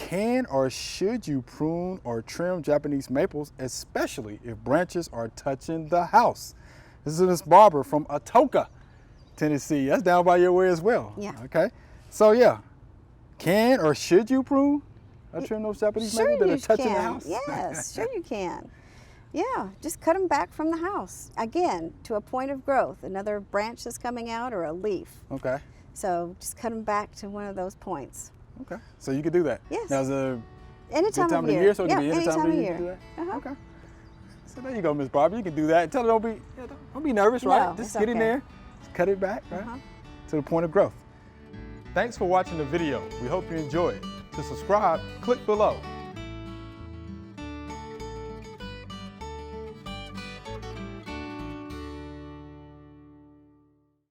Can or should you prune or trim Japanese maples, especially if branches are touching the house? This is Miss Barbara from Atoka, Tennessee. That's down by your way as well. Yeah. Okay. So yeah, can or should you prune or trim those Japanese maples that are touching the house? Yes, sure you can. Yeah, just cut them back from the house. Again, to a point of growth, another branch that's coming out or a leaf. Okay. So just cut them back to one of those points. Okay. So you could do that. Yes. Now, is there Any time of year. So it can be any time of year. You can do that? Okay. So there you go, Miss Barbara. You can do that. Tell her don't be nervous, right? No, Just it's get in okay. there, just cut it back, right? To the point of growth. Thanks for watching the video. We hope you enjoyed. To subscribe, click below.